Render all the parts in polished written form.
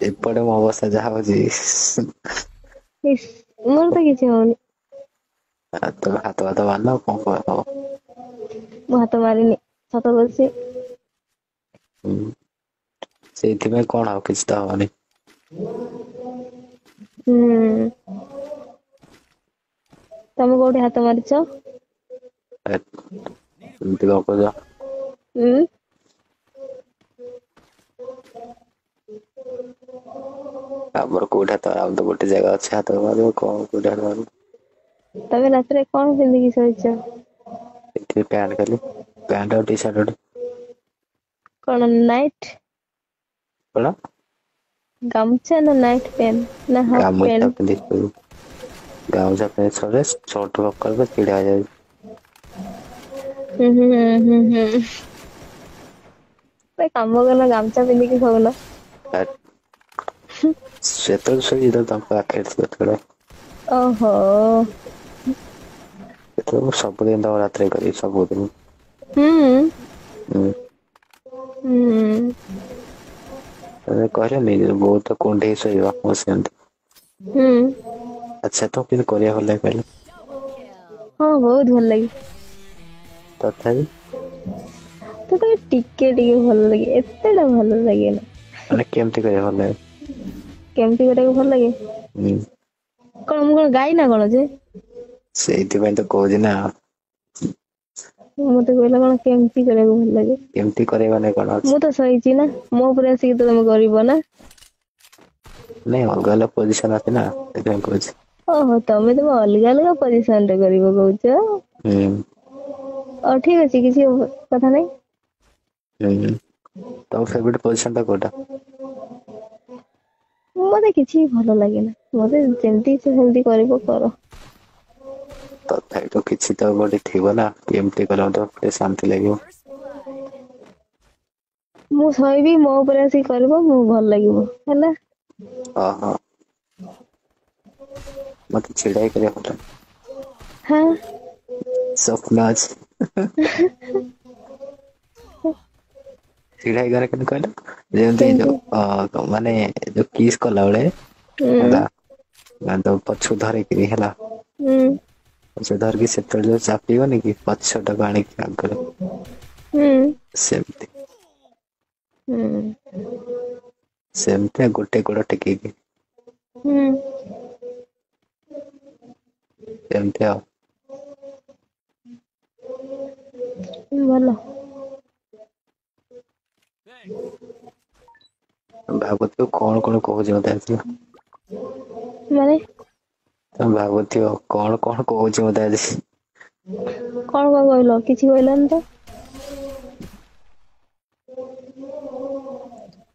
ଏପଟେ ମୋ ଅବସ୍ଥା ଯାହା ହଉଛି ଇସ୍, ମୋର ତ କିଛି ହଉନି। ତମେ ହାତ ଭାତ ମାରିନ ଆଉ କଣ ହବ। ମୁଁ ହାତ ମାରିନି ସତ କହୁଛି। ହୁଁ, ସେଇଥିପାଇଁ କଣ ଆଉ କିଛି ତ ହବନି। ହୁଁ, ତମେ କୋଉଠି ହାତ ମାରିଛ? ଏମିତି ଗପୁଛ। ଉଁ ଆମର କୋଉଠି ହାତ, ଆମର ତ ଗୋଟେ ଜାଗା ଅଛି ହାତ ମାରିବ କଣ କୋଉଠି ହାତ ମାରିବ। ତମେ ରାତିରେ କଣ ପିନ୍ଧିକି ଶୋଇଛ? ଏଠି ପ୍ୟାଣ୍ଟ ଖାଲି, ପ୍ୟାଣ୍ଟ ଆଉ ଟି ସାର୍ଟ ଗୋଟେ। କଣ ନାଇଟ୍? କଣ? ଗାମୁଛା ନା ନାଇଟ୍ ପ୍ୟାଣ୍ଟ ନା ହାଫ୍ ଗାମୁଛା ପ୍ୟାଣ୍ଟ? ପିନ୍ଧିକି ଶୋଇବୁ। ଗାମୁଛା ପ୍ୟାଣ୍ଟ ସଳେ ସର୍ଟ ଚିଡା ହେଇଯାଉଛି। ହୁଁ ହୁଁ ହୁଁ ହୁଁ ହୁଁ। ଗୋଟେ କାମ କଲ ଗାମୁଛା ପିନ୍ଧିକି ଶୋଉନ। ସେତେବେଳେ ଶୋଇବି ଯେତେବେଳେ ତମ ପାଖରେ ଥିବ ସେତେବେଳେ। ଓହୋ। ଏଥର ମୁଁ ସବୁଦିନ ତମ ରାତିରେ କରିବି ସବୁଦିନ। ହୁଁ। ହୁଁ। ହୁଁ। ତମେ କହିଲନି ବହୁତ କୁଣ୍ଢେଇ ଶୋଇବ ମୁଁ ସେମିତି। ହୁଁ। ଆଚ୍ଛା ତ କିନ୍ତୁ କରିବାକୁ ଭଲ ଲାଗେ କହିଲ? ହଁ ବହୁତ ଭଲ ଲାଗେ। ତଥାପି? ତଥାପି ଟିକେ ଟିକେ ଭଲ ଲାଗେ ଏତେଟା ଭଲ ଲାଗେନା। ମାନେ କେମିତି କରିବାକୁ ଭଲ ଲାଗେ? କେମିତି କରିବାକୁ ଭଲ ଲାଗେ? ହୁଁ। କଣ ମୁଁ କଣ ଗାଈ ନା କଣ ଯେ? ସେଇଥିପାଇଁ ତ କହୁଛି ନା। ମତେ କହିଲ କଣ କେମିତି କରିବାକୁ ଭଲ ଲାଗେ? କେମିତି କରିବ ମାନେ କଣ ଅଛି? ମୁଁ ତ ସହିଛି ନା ମୋ ଉପରେ ଆସିକି ତ ତମେ କରିବ ନା। ନାଇଁ ଅଲଗା ଅଲଗା ପୋଜିସନ ଅଛି ନା ସେଥିପାଇଁ କହୁଛି। ଓହୋ ତମେ ତମ ଅଲଗା ଅଲଗା ପରିସନ ରେ କରିବ କହୁଛ। ହୁଁ। ହଉ ଠିକ ଅଛି କିଛି କଥା ନାଇଁ। ହୁଁ ତମ ଫେବରେଟ ପୋଜିସନ ଟା କୋଉଟା? ମତେ କିଛି ଭଲ ଲାଗେନା ମତେ ଯେମିତି ଇଚ୍ଛା ସେମିତି କରିବ କର। ତଥାପି ତ କିଛି ତ ଗୋଟେ ଥିବ ନା ଏମିତି କଲେ ମତେ ଟିକେ ଶାନ୍ତି ଲାଗିବ। ମୁଁ ସହିବି ମୋ ଉପରେ ଆସିକି କରିବ ମୁଁ ଭଲ ଲାଗିବ ହେଲା। ଓହୋ। ମତେ ଛିଡାହେଇ କରିବାକୁ ଭଲ ଲାଗେ। ହାଁ। ସ୍ୱପ୍ନ ଅଛି। ଛିଡା ହେଇକି କରେ କେମିତି କହିଲ ଯେମିତି କେମିତି ଯୋଉ ମାନେ ଯୋଉ କିସ୍ କଲା ବେଳେ ହୁଁ ହେଲା ତାକୁ ପଛକୁ ଧରିକିରି ହେଲା ହୁଁ ପଛକୁ ଧରିକି ସେତେବେଳେ ଯୋଉ ଚାପିବନି କି ପଛଟାକୁ ଆଣିକି ଆଗରେ ହୁଁ ସେମିତି। ହୁଁ। ସେମିତିଆ ଗୋଟେ ଗୋଡ ଟେକିକି। ହୁଁ। ସେମିତି ଆଉ। ଭଲ। ଭାବୁଥିବ କଣ କଣ କହୁଛି ମତେ ଆସିବ। ମାନେ? ତମେ ଭାବୁଥିବ କଣ କଣ କହୁଛି ମତେ ଆଜି। କଣ କଣ କହିଲ କିଛି କହିଲନି ତ।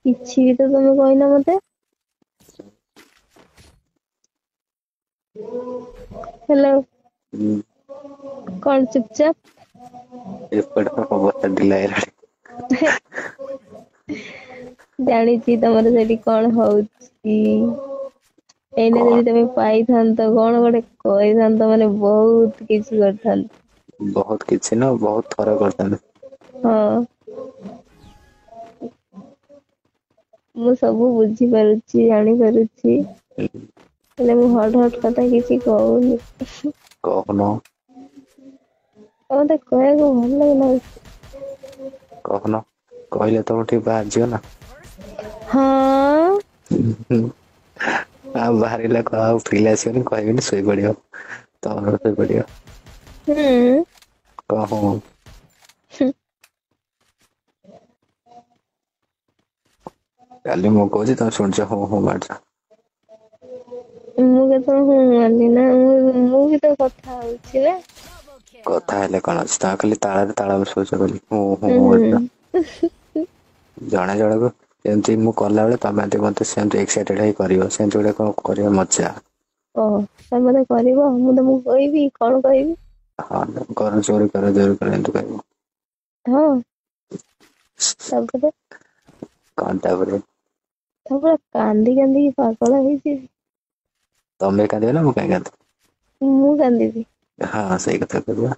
କିଛି ବି ତ ତମେ କହିନ ମତେ। ହ୍ୟାଲୋ। ହୁଁ। କଣ ଚୁପଚାପ? ଏପଟେ ଅବସ୍ଥା ଢିଲା ହେଇଗଲାଣି। ଜାଣିଛି ତମର ସେଠି କଣ ହଉଛି। ଏଇନେ କଣ ଯଦି ତମେ ପାଇଥାନ୍ତ କଣ ଗୋଟେ କହିଥାନ୍ତ ମାନେ ବହୁତ କିଛି କରିଥାନ୍ତ। ବହୁତ କିଛି ନୁହଁ ବହୁତ ଥର କରିଥାନ୍ତି। ହଁ। ମୁଁ ସବୁ ବୁଝିପାରୁଛି ଜାଣିପାରୁଛି। ହୁଁ। ହେଲେ ମୁଁ ହଟ୍ ହଟ୍ କଥା କିଛି କହୁନି। କହୁନ। ମତେ କହିବାକୁ ଭଲ ଲାଗୁନି। କହୁନ କହିଲେ ତମର ଟିକେ ବାହାରିଯିବ ନା। ହଁ। ଆଉ ବାହାରିଲେ ଆଉ ଫିଲ୍ ଆସିବନି କହିବିନି ଶୋଇପଡିବ। ତମର ଶୋଇପଡିବ ହୁଁ। କହ ହଁ। ହୁଁ। କାଲି ମୁଁ କହୁଛି ତମେ ଶୁଣୁଛ ହଁ ହଁ ମାରୁଛ। ମୁଁ କେତେବେଳେ ହଁ ମାରିଲି ନା ମୁଁ ବି ତ କଥା ହଉଛି ନା। କଥା ହେଲେ କଣ ଅଛି ତମେ ଖାଲି ତାଳରେ ତାଳ ମିଶଉଛ ଖାଲି ହୁଁ ହୁଁ ମାରୁଛ। ହୁଁ। ଜଣେ ଜଣଙ୍କୁ ଯେମିତି ମୁଁ କଲାବେଳେ ତମେ ମତେ ସେମିତି ଏକ୍ସାଇଟେଡ ହେଇ କରିବ ସେମିତି ଗୋଟେ କଣ କରିବା ମଜା। ଓହୋ ତମେ ମତେ କରିବ ମୁଁ ତମକୁ କହିବି କଣ କହିବି? ହଁ କର ଜୋରେ କର ଜୋରେ କର ଏମିତି କହିବ। ହଁ ତାପରେ କଣ ତାପରେ? ତାପରେ କାନ୍ଦି କାନ୍ଦିକି ପାଗଳ ହେଇଯିବି। ତମେ କାନ୍ଦିବ ନା ମୁଁ କାଇଁ କାନ୍ଦିବି? ମୁଁ କାନ୍ଦିବି। ହଁ ସେଇ କଥା କରିବା।